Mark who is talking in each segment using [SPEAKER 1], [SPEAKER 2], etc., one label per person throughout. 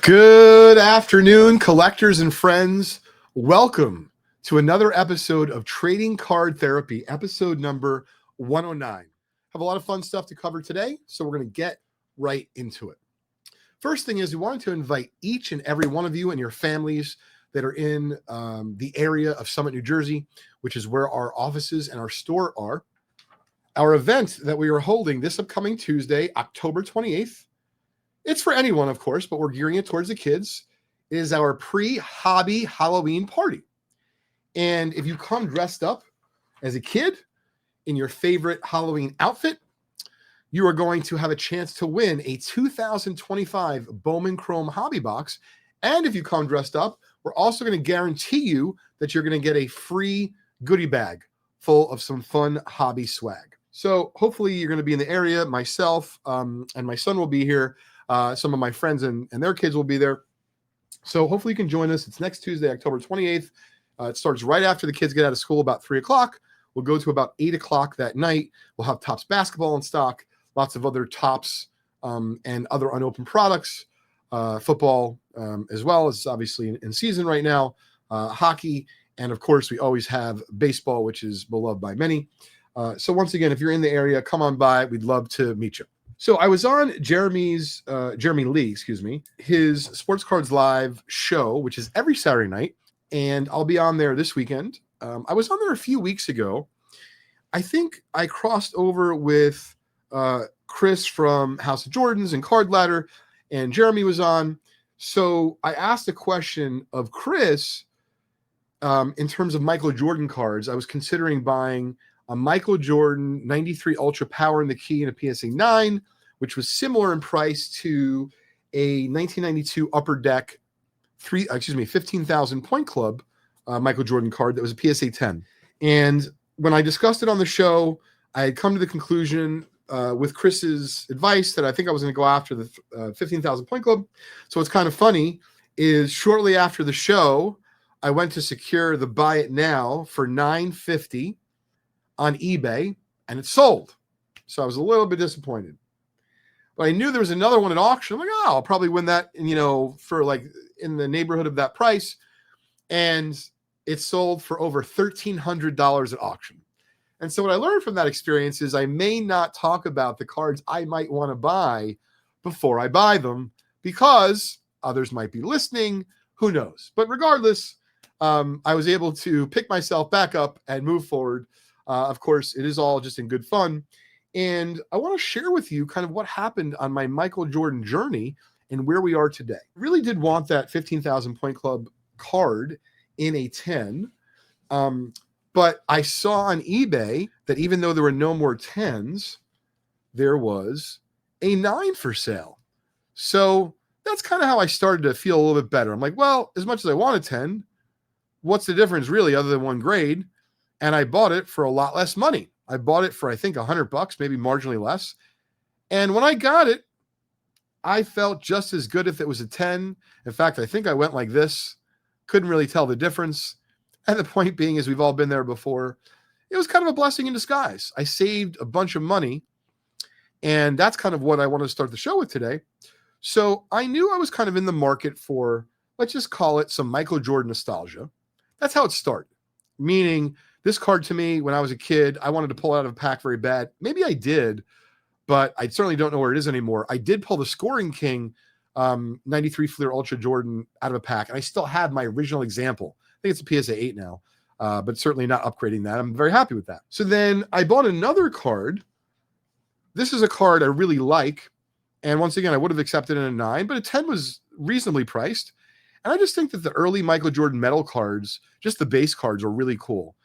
[SPEAKER 1] Good afternoon, collectors and friends. Welcome to another episode of Trading Card Therapy, episode number 109. Have a lot of fun stuff to cover today, so we're going to get right into it. First thing is we wanted to invite each and every one of you and your families that are in the area of Summit, New Jersey, which is where our offices and our store are. Our event that we are holding this upcoming Tuesday, October 28th, it's for anyone, of course, but we're gearing it towards the kids, is our pre-hobby Halloween party. And if you come dressed up as a kid in your favorite Halloween outfit, you are going to have a chance to win a 2025 Bowman Chrome Hobby Box. And if you come dressed up, we're also going to guarantee you that you're going to get a free goodie bag full of some fun hobby swag. So hopefully you're going to be in the area. Myself and my son will be here. Some of my friends and their kids will be there. So hopefully you can join us. It's next Tuesday, October 28th. It starts right after the kids get out of school, about 3 o'clock. We'll go to about 8 o'clock that night. We'll have Topps basketball in stock, lots of other Topps and other unopened products, football as well as obviously in season right now, hockey, and of course we always have baseball, which is beloved by many. So once again, if you're in the area, come on by. We'd love to meet you. So I was on Jeremy Lee, his Sports Cards Live show, which is every Saturday night, and I'll be on there this weekend. I was on there a few weeks ago. I think I crossed over with Chris from House of Jordans and Card Ladder, and Jeremy was on. So I asked a question of Chris in terms of Michael Jordan cards. I was considering buying a Michael Jordan 93 Ultra Power in the Key and a PSA 9, which was similar in price to a 1992 Upper Deck 15,000 Point Club Michael Jordan card that was a PSA 10. And when I discussed it on the show, I had come to the conclusion with Chris's advice that I think I was going to go after the 15,000 Point Club. So what's kind of funny is shortly after the show, I went to secure the buy it now for $950 on eBay, and it sold. So I was a little bit disappointed. But I knew there was another one at auction. I'm like, oh, I'll probably win that, for like in the neighborhood of that price. And it sold for over $1,300 at auction. And so what I learned from that experience is I may not talk about the cards I might want to buy before I buy them because others might be listening. Who knows? But regardless, I was able to pick myself back up and move forward. Of course, it is all just in good fun. And I want to share with you kind of what happened on my Michael Jordan journey and where we are today. I really did want that 15,000 Point Club card in a 10. But I saw on eBay that even though there were no more 10s, there was a 9 for sale. So that's kind of how I started to feel a little bit better. I'm like, well, as much as I want a 10, what's the difference really other than one grade? And I bought it for a lot less money. I bought it for, I think, $100, maybe marginally less. And when I got it, I felt just as good if it was a 10. In fact, I think I went like this. Couldn't really tell the difference. And the point being, as we've all been there before, it was kind of a blessing in disguise. I saved a bunch of money. And that's kind of what I want to start the show with today. So I knew I was kind of in the market for, let's just call it some Michael Jordan nostalgia. That's how it started. Meaning, this card to me, when I was a kid, I wanted to pull it out of a pack very bad. Maybe I did, but I certainly don't know where it is anymore. I did pull the Scoring King 93 Fleer Ultra Jordan out of a pack, and I still have my original example. I think it's a PSA 8 now, but certainly not upgrading that. I'm very happy with that. So then I bought another card. This is a card I really like, and once again, I would have accepted in a 9, but a 10 was reasonably priced. And I just think that the early Michael Jordan metal cards, just the base cards, are really cool.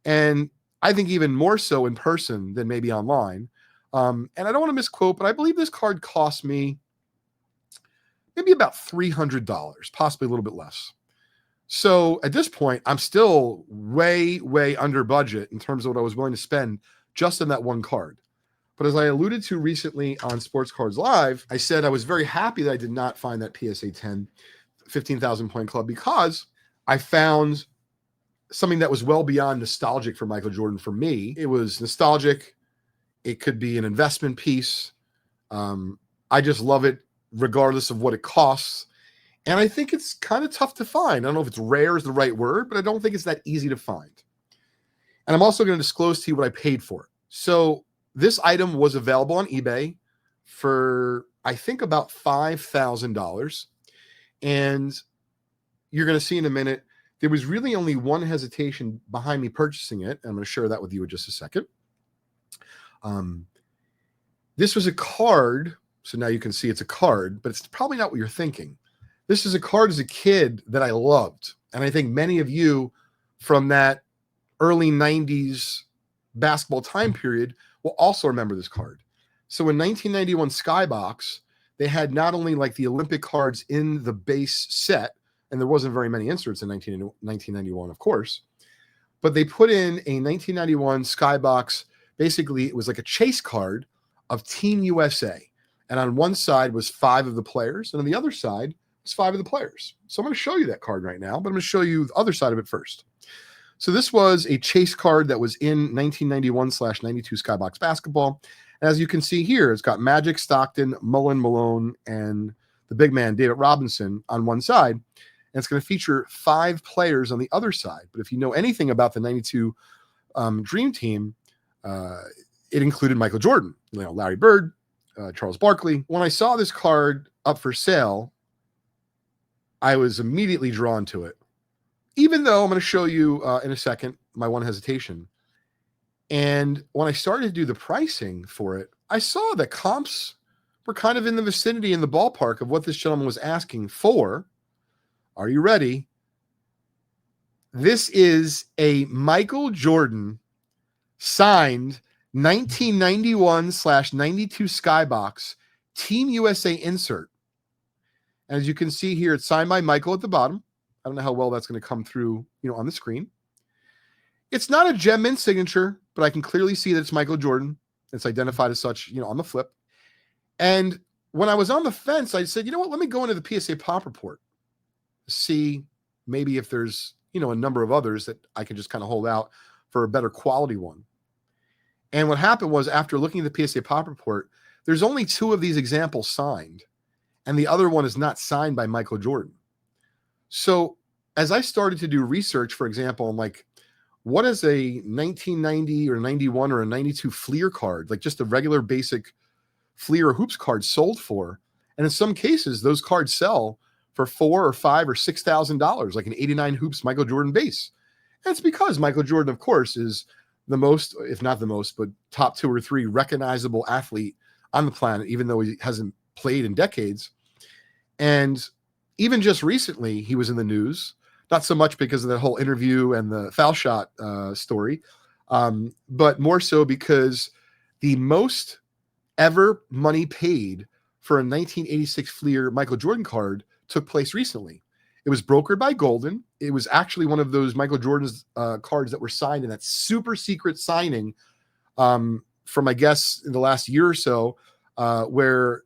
[SPEAKER 1] And I think even more so in person than maybe online. And I don't want to misquote, but I believe this card cost me maybe about $300, possibly a little bit less. So at this point, I'm still way, way under budget in terms of what I was willing to spend just on that one card. But as I alluded to recently on Sports Cards Live, I said I was very happy that I did not find that PSA 10 15,000 Point Club because I found something that was well beyond nostalgic for Michael Jordan. For me, it was nostalgic. It could be an investment piece. I just love it regardless of what it costs. And I think it's kind of tough to find. I don't know if it's rare is the right word, but I don't think it's that easy to find. And I'm also going to disclose to you what I paid for it. So this item was available on eBay for, I think, about $5,000. And you're going to see in a minute, there was really only one hesitation behind me purchasing it. And I'm going to share that with you in just a second. This was a card. So now you can see it's a card, but it's probably not what you're thinking. This is a card as a kid that I loved. And I think many of you from that early 90s basketball time period will also remember this card. So in 1991 Skybox, they had not only like the Olympic cards in the base set, and there wasn't very many inserts in 1991, of course, but they put in a 1991 Skybox. Basically, it was like a chase card of Team USA. And on one side was 5 of the players, and on the other side was 5 of the players. So I'm going to show you that card right now, but I'm going to show you the other side of it first. So this was a chase card that was in 1991/92 Skybox basketball. And as you can see here, it's got Magic, Stockton, Mullen, Malone, and the big man, David Robinson, on one side. And it's going to feature 5 players on the other side. But if you know anything about the 92 Dream Team, it included Michael Jordan, Larry Bird, Charles Barkley. When I saw this card up for sale, I was immediately drawn to it. Even though I'm going to show you in a second my one hesitation. And when I started to do the pricing for it, I saw that comps were kind of in the vicinity, in the ballpark of what this gentleman was asking for. Are you ready? This is a Michael Jordan signed 1991/92 Skybox Team USA insert. As you can see here, it's signed by Michael at the bottom. I don't know how well that's going to come through, on the screen. It's not a gem mint signature, but I can clearly see that it's Michael Jordan. It's identified as such, on the flip. And when I was on the fence, I said, let me go into the PSA Pop Report, see maybe if there's, a number of others that I can just kind of hold out for a better quality one. And what happened was, after looking at the PSA Pop Report, there's only 2 of these examples signed, and the other one is not signed by Michael Jordan. So as I started to do research, for example, I'm like, what is a 1990 or 91 or a 92 Fleer card, like just a regular basic Fleer or Hoops card, sold for? And in some cases, those cards sell for $4,000 or $5,000 or $6,000, like an 89 Hoops Michael Jordan base. And it's because Michael Jordan, of course, is the most, if not the most, but top 2 or 3 recognizable athlete on the planet, even though he hasn't played in decades. And even just recently, he was in the news, not so much because of that whole interview and the foul shot story, but more so because the most ever money paid for a 1986 Fleer Michael Jordan card took place recently. It was brokered by Goldin. It was actually one of those Michael Jordan's cards that were signed in that super secret signing from, I guess, in the last year or so, where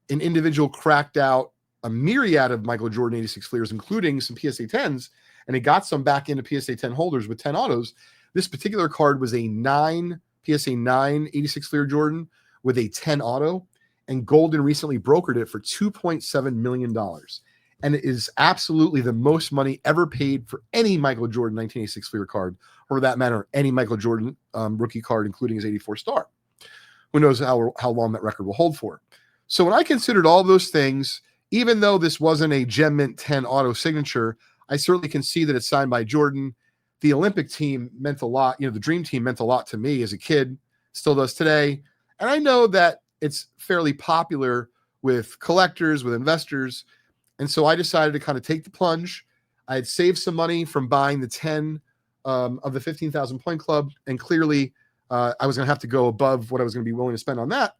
[SPEAKER 1] an individual cracked out a myriad of Michael Jordan 86 Fleers, including some PSA 10s, and he got some back into PSA 10 holders with 10 autos. This particular card was a PSA 9 86 Fleer Jordan with a 10 auto, and Goldin recently brokered it for $2.7 million. And it is absolutely the most money ever paid for any Michael Jordan 1986 Fleer card, or for that matter, any Michael Jordan rookie card, including his 84 star. Who knows how long that record will hold for. So when I considered all those things, even though this wasn't a Gem Mint 10 auto signature, I certainly can see that it's signed by Jordan. The Olympic team meant a lot. The Dream Team meant a lot to me as a kid, still does today. And I know that it's fairly popular with collectors, with investors. And so I decided to kind of take the plunge. I had saved some money from buying the 10 of the 15,000 point club. And clearly I was going to have to go above what I was going to be willing to spend on that.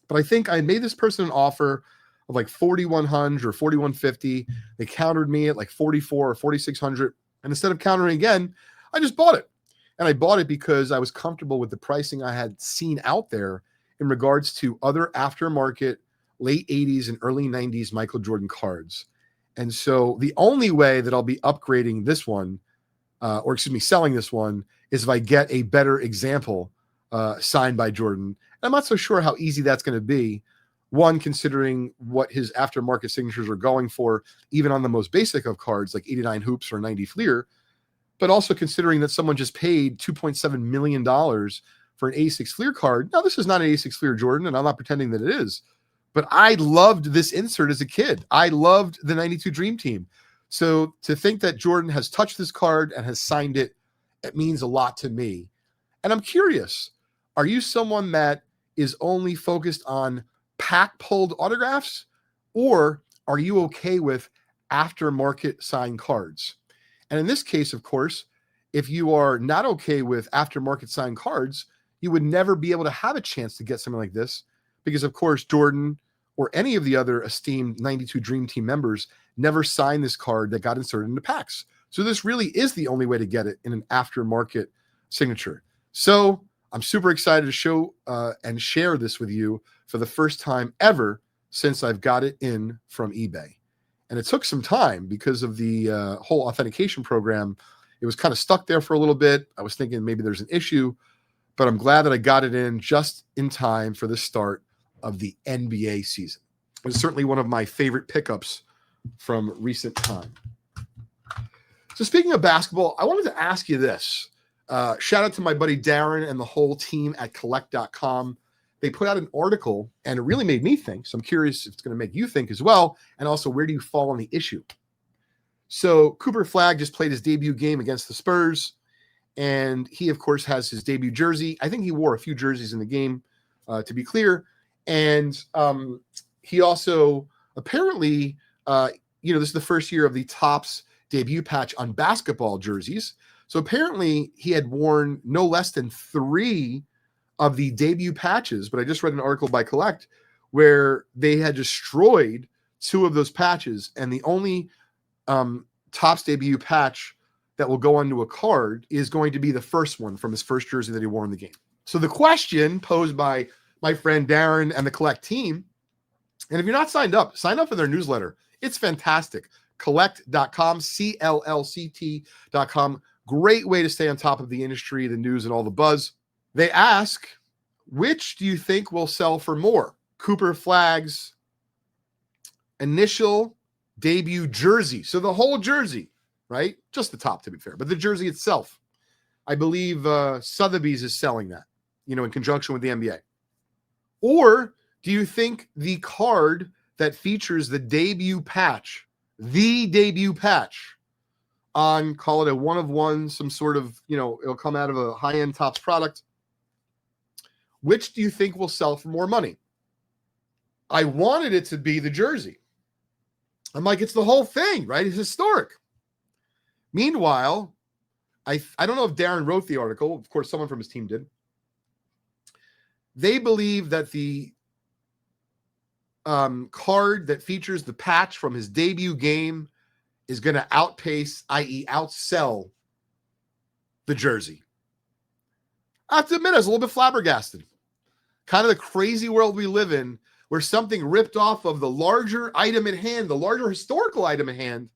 [SPEAKER 1] But I think I made this person an offer of like 4,100 or 4,150. They countered me at like 44 or 4,600. And instead of countering again, I just bought it. And I bought it because I was comfortable with the pricing I had seen out there in regards to other aftermarket late 80s and early 90s Michael Jordan cards. And so the only way that I'll be upgrading this one, selling this one, is if I get a better example signed by Jordan. And I'm not so sure how easy that's going to be. One, considering what his aftermarket signatures are going for, even on the most basic of cards like 89 Hoops or 90 Fleer, but also considering that someone just paid $2.7 million for an 86 Fleer card. Now, this is not an 86 Fleer Jordan, and I'm not pretending that it is, but I loved this insert as a kid. I loved the 92 Dream Team. So to think that Jordan has touched this card and has signed it, it means a lot to me. And I'm curious, are you someone that is only focused on pack pulled autographs, or are you okay with aftermarket signed cards? And in this case, of course, if you are not okay with aftermarket signed cards, you would never be able to have a chance to get something like this because, of course, Jordan or any of the other esteemed 92 Dream Team members never signed this card that got inserted into packs. So this really is the only way to get it in an aftermarket signature. So I'm super excited to show and share this with you for the first time ever since I've got it in from eBay. And it took some time because of the whole authentication program. It was kind of stuck there for a little bit. I was thinking maybe there's an issue, but I'm glad that I got it in just in time for the start of the NBA season. It's certainly one of my favorite pickups from recent time. So speaking of basketball, I wanted to ask you this. Shout out to my buddy Darren and the whole team at collect.com. They put out an article and it really made me think. So I'm curious if it's going to make you think as well. And also, where do you fall on the issue? So Cooper Flagg just played his debut game against the Spurs. And he, of course, has his debut jersey. I think he wore a few jerseys in the game, to be clear. And he also apparently, this is the first year of the Topps debut patch on basketball jerseys. So apparently he had worn no less than 3 of the debut patches, but I just read an article by Collect where they had destroyed 2 of those patches, and the only Topps debut patch that will go onto a card is going to be the first one from his first jersey that he wore in the game. So the question posed by my friend Darren and the Collect team, and if you're not signed up, sign up for their newsletter. It's fantastic. Collect.com, CLLCT.com. Great way to stay on top of the industry, the news, and all the buzz. They ask, which do you think will sell for more? Cooper Flagg's initial debut jersey. So the whole jersey, right? Just the top, to be fair, but the jersey itself. I believe Sotheby's is selling that, in conjunction with the NBA. Or do you think the card that features the debut patch on, call it a one-of-one, some sort of, it'll come out of a high-end Topps product, which do you think will sell for more money? I wanted it to be the jersey. I'm like, it's the whole thing, right? It's historic. Meanwhile, I don't know if Darren wrote the article. Of course, someone from his team did. They believe that the card that features the patch from his debut game is going to outpace, i.e. outsell the jersey. I have to admit, I was a little bit flabbergasted. Kind of the crazy world we live in where something ripped off of the larger item at hand, the larger historical item at hand,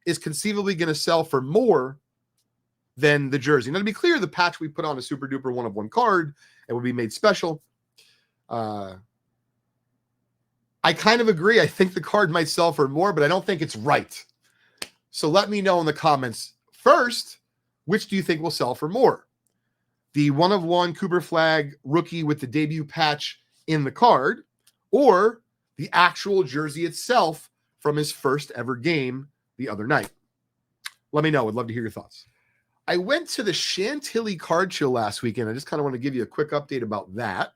[SPEAKER 1] is conceivably going to sell for more than the jersey. Now, to be clear, the patch we put on a super duper one-of-one card and will be made special. I kind of agree. I think the card might sell for more, but I don't think it's right. So let me know in the comments. First, which do you think will sell for more? The one-of-one Cooper Flagg rookie with the debut patch in the card, or the actual jersey itself from his first ever game the other night? Let me know. I'd love to hear your thoughts. I went to the Chantilly card show last weekend. I just kind of want to give you a quick update about that.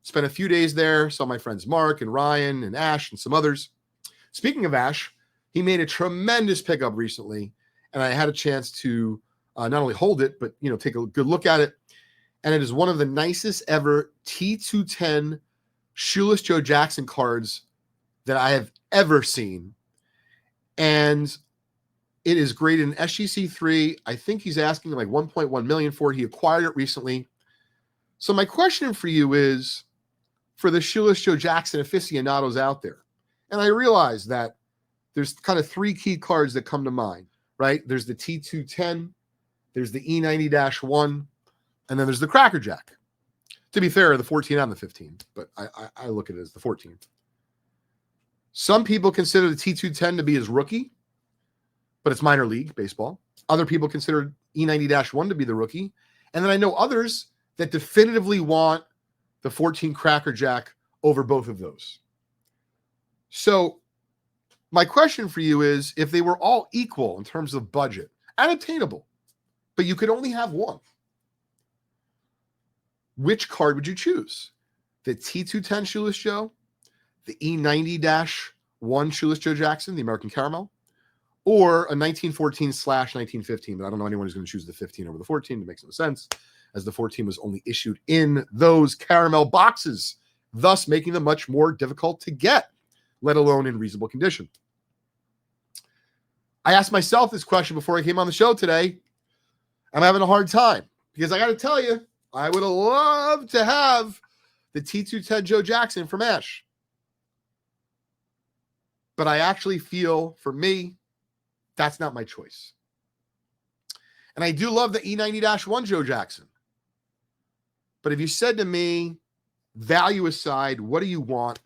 [SPEAKER 1] Spent a few days there. Saw my friends Mark and Ryan and Ash and some others. Speaking of Ash, he made a tremendous pickup recently, and I had a chance to not only hold it, but take a good look at it. And it is one of the nicest ever T210 Shoeless Joe Jackson cards that I have ever seen. And it is graded in SGC3. I think he's asking like 1.1 million for it. He acquired it recently. So my question for you is, for the Shoeless Joe Jackson aficionados out there, and I realize that there's kind of 3 key cards that come to mind, right? There's the T210, there's the E90-1, and then there's the Cracker Jack. To be fair, the 14 and the 15, but I look at it as the 14. Some people consider the T210 to be his rookie, but it's minor league baseball. Other people consider E90-1 to be the rookie. And then I know others that definitively want the 14 Cracker Jack over both of those. So my question for you is, if they were all equal in terms of budget and attainable, but you could only have one, which card would you choose? The T210 Shoeless Joe, the E90-1 Shoeless Joe Jackson, the American Caramel, or a 1914/1915, but I don't know anyone who's going to choose the 15 over the 14. It makes no sense, as the 14 was only issued in those caramel boxes, thus making them much more difficult to get, let alone in reasonable condition. I asked myself this question before I came on the show today. I'm having a hard time because I got to tell you, I would have loved to have the T210 Joe Jackson from Ash. But I actually feel, for me, that's not my choice. And I do love the E90-1 Joe Jackson. But if you said to me, value aside, what do you want?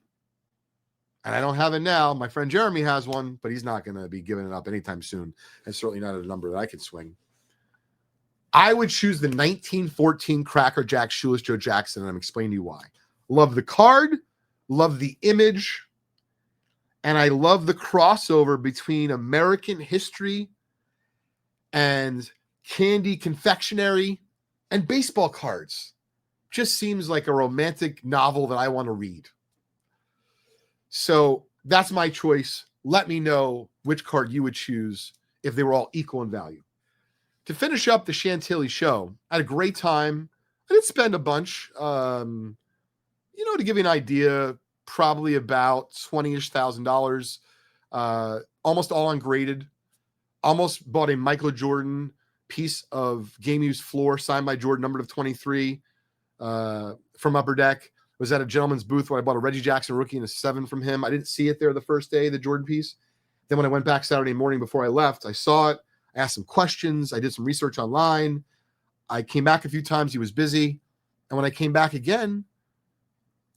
[SPEAKER 1] And I don't have it now. My friend Jeremy has one, but he's not going to be giving it up anytime soon. And certainly not at a number that I could swing. I would choose the 1914 Cracker Jack Shoeless Joe Jackson, and I'm explaining to you why. Love the card, love the image, and I love the crossover between American history and candy confectionery and baseball cards. Just seems like a romantic novel that I want to read. So that's my choice. Let me know which card you would choose if they were all equal in value. To finish up the Chantilly show, I had a great time. I didn't spend a bunch. To give you an idea, probably about $20,000, almost all ungraded. Almost bought a Michael Jordan piece of game used floor signed by Jordan, numbered of 23, from Upper Deck. Was at a gentleman's booth where I bought a Reggie Jackson rookie and a 7 from him. I didn't see it there the first day, the Jordan piece. Then when I went back Saturday morning before I left, I saw it. I asked some questions. I did some research online. I came back a few times. He was busy. And when I came back again,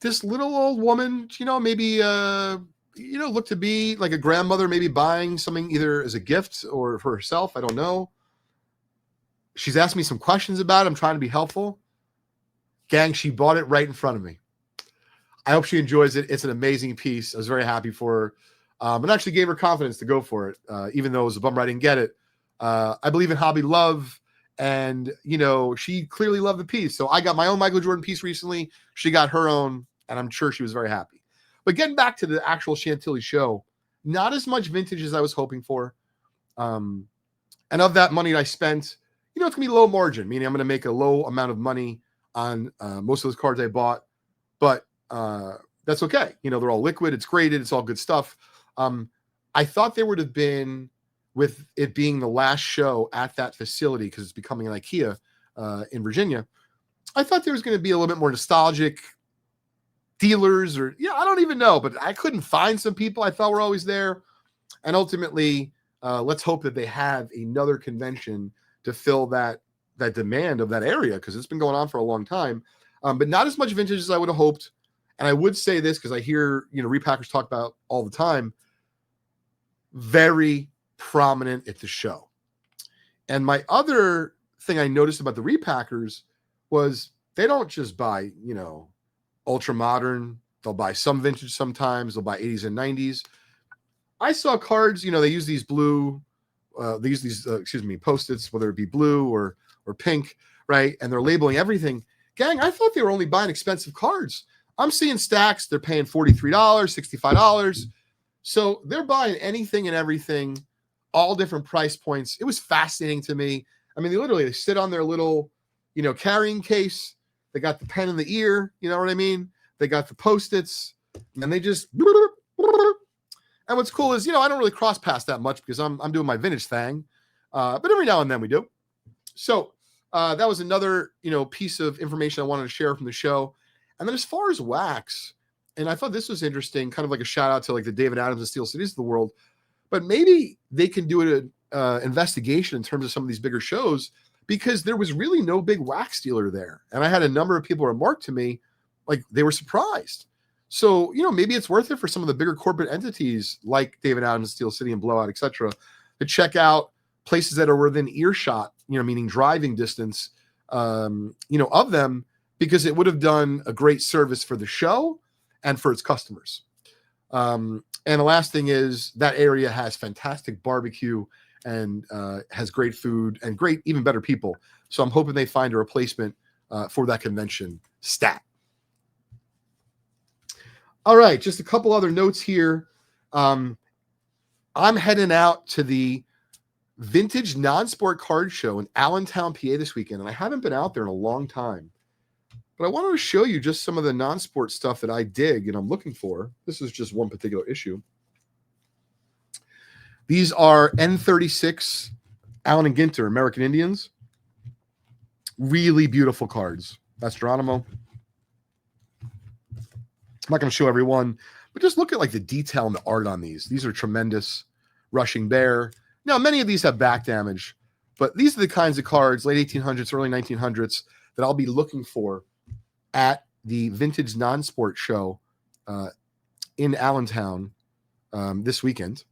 [SPEAKER 1] this little old woman, maybe, looked to be like a grandmother, maybe buying something either as a gift or for herself. I don't know. She's asked me some questions about it. I'm trying to be helpful. Gang, she bought it right in front of me. I hope she enjoys it. It's an amazing piece. I was very happy for her. And actually gave her confidence to go for it, even though it was a bummer I didn't get it. I believe in hobby love, and, she clearly loved the piece. So I got my own Michael Jordan piece recently. She got her own, and I'm sure she was very happy. But getting back to the actual Chantilly show, not as much vintage as I was hoping for. And of that money I spent, it's going to be low margin, meaning I'm going to make a low amount of money on most of those cards I bought. But that's okay. They're all liquid. It's graded. It's all good stuff. I thought there would have been, with it being the last show at that facility, because it's becoming an IKEA in Virginia, I thought there was going to be a little bit more nostalgic dealers, or I don't even know, but I couldn't find some people I thought were always there. And ultimately, let's hope that they have another convention to fill that demand of that area, because it's been going on for a long time. But not as much vintage as I would have hoped. And I would say this because I hear, repackers talk about all the time. Very prominent at the show. And my other thing I noticed about the repackers was they don't just buy, ultra modern. They'll buy some vintage sometimes. They'll buy 80s and 90s. I saw cards, they use these blue, Post-its, whether it be blue or pink, right? And they're labeling everything. Gang, I thought they were only buying expensive cards. I'm seeing stacks. They're paying $43, $65. So they're buying anything and everything, all different price points. It was fascinating to me. I mean, they sit on their little, carrying case. They got the pen in the ear. You know what I mean? They got the Post-its, and they just. And what's cool is, I don't really cross pass that much because I'm doing my vintage thing. But every now and then we do. So that was another, piece of information I wanted to share from the show. And then as far as wax, and I thought this was interesting, kind of like a shout out to like the David Adams and Steel Cities of the world, but maybe they can do an investigation in terms of some of these bigger shows, because there was really no big wax dealer there. And I had a number of people remark to me, like they were surprised. So, maybe it's worth it for some of the bigger corporate entities like David Adams, Steel City, and Blowout, et cetera, to check out places that are within earshot, meaning driving distance, of them, because it would have done a great service for the show and for its customers. And the last thing is that area has fantastic barbecue and has great food and great, even better people. So I'm hoping they find a replacement for that convention stat. All right, just a couple other notes here. I'm heading out to the Vintage Non-Sport Card Show in Allentown, PA this weekend, and I haven't been out there in a long time. But I wanted to show you just some of the non-sport stuff that I dig and I'm looking for. This is just one particular issue. These are N36 Allen and Ginter American Indians. Really beautiful cards. That's Geronimo. I'm not going to show everyone, but just look at like the detail and the art on these. These are tremendous. Rushing Bear. Now, many of these have back damage, but these are the kinds of cards, late 1800s, early 1900s, that I'll be looking for at the Vintage Non-Sport Show in Allentown this weekend.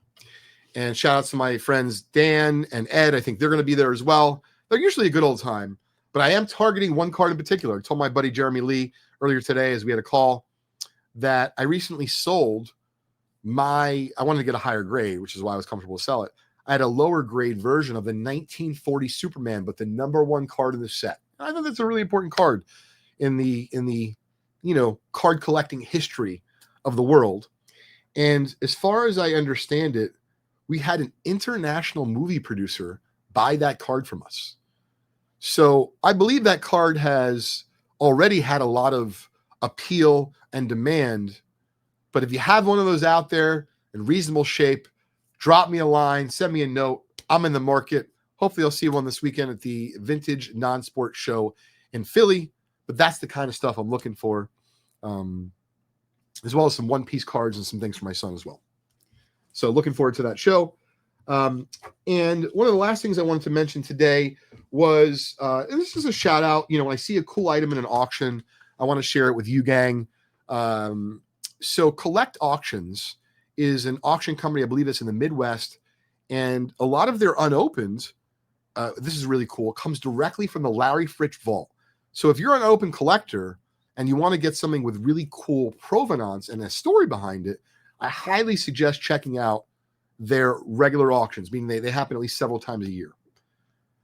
[SPEAKER 1] And shout out to my friends Dan and Ed. I think they're going to be there as well. They're usually a good old time, but I am targeting one card in particular. I told my buddy Jeremy Lee earlier today as we had a call that I recently sold I wanted to get a higher grade, which is why I was comfortable to sell it. I had a lower grade version of the 1940 Superman, but the number one card in the set. I think that's a really important card in the card collecting history of the world. And as far as I understand it, we had an international movie producer buy that card from us. So I believe that card has already had a lot of appeal and demand. But if you have one of those out there in reasonable shape, drop me a line, send me a note. I'm in the market. Hopefully I'll see one this weekend at the Vintage Non-Sport Show in Philly. But that's the kind of stuff I'm looking for, as well as some one-piece cards and some things for my son as well. So looking forward to that show. And one of the last things I wanted to mention today was, and this is a shout out, when I see a cool item in an auction, I want to share it with you, gang. So Collect Auctions is an auction company, I believe it's in the Midwest, and a lot of their unopened, this is really cool, comes directly from the Larry Fritsch vault. So if you're an open collector and you want to get something with really cool provenance and a story behind it, I highly suggest checking out their regular auctions, meaning they happen at least several times a year.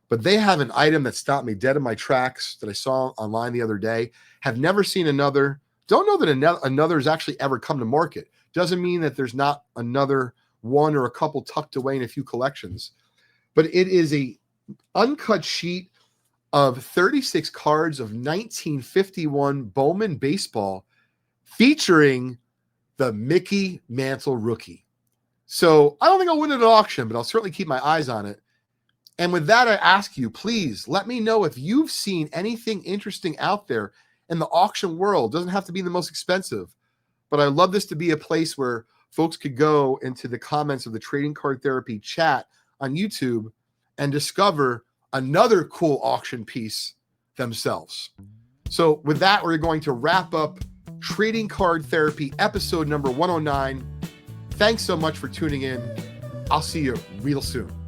[SPEAKER 1] But they have an item that stopped me dead in my tracks that I saw online the other day. Have never seen another. Don't know that another has actually ever come to market. Doesn't mean that there's not another one or a couple tucked away in a few collections. But it is a uncut sheet of 36 cards of 1951 Bowman baseball featuring the Mickey Mantle rookie. So I don't think I'll win at an auction, but I'll certainly keep my eyes on it. And with that, I ask you, please let me know if you've seen anything interesting out there in the auction world. Doesn't have to be the most expensive, but I love this to be a place where folks could go into the comments of the Trading Card Therapy chat on YouTube and discover another cool auction piece themselves. So with that, we're going to wrap up Trading Card Therapy episode number 109. Thanks so much for tuning in. I'll see you real soon.